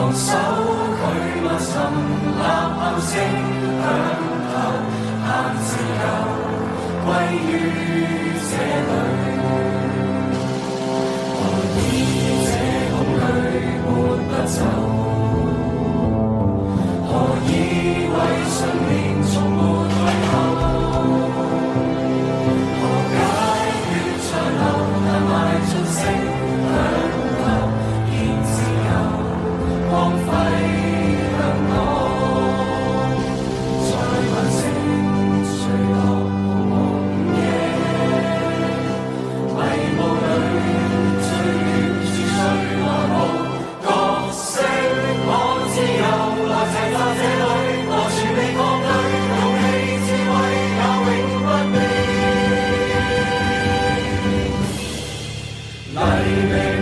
昂首距落沉，呐喊声响透，盼自由归於這裏。何以這恐懼抹不走？何以為信念從沒退後？何解血在流，但邁進聲響透，現自由光輝香港。在萬星垂落紅夜，迷霧裏追住誰來無角色？我自由來齊在這裏，我全力抗拒，勇氣智慧也永不變。黎明。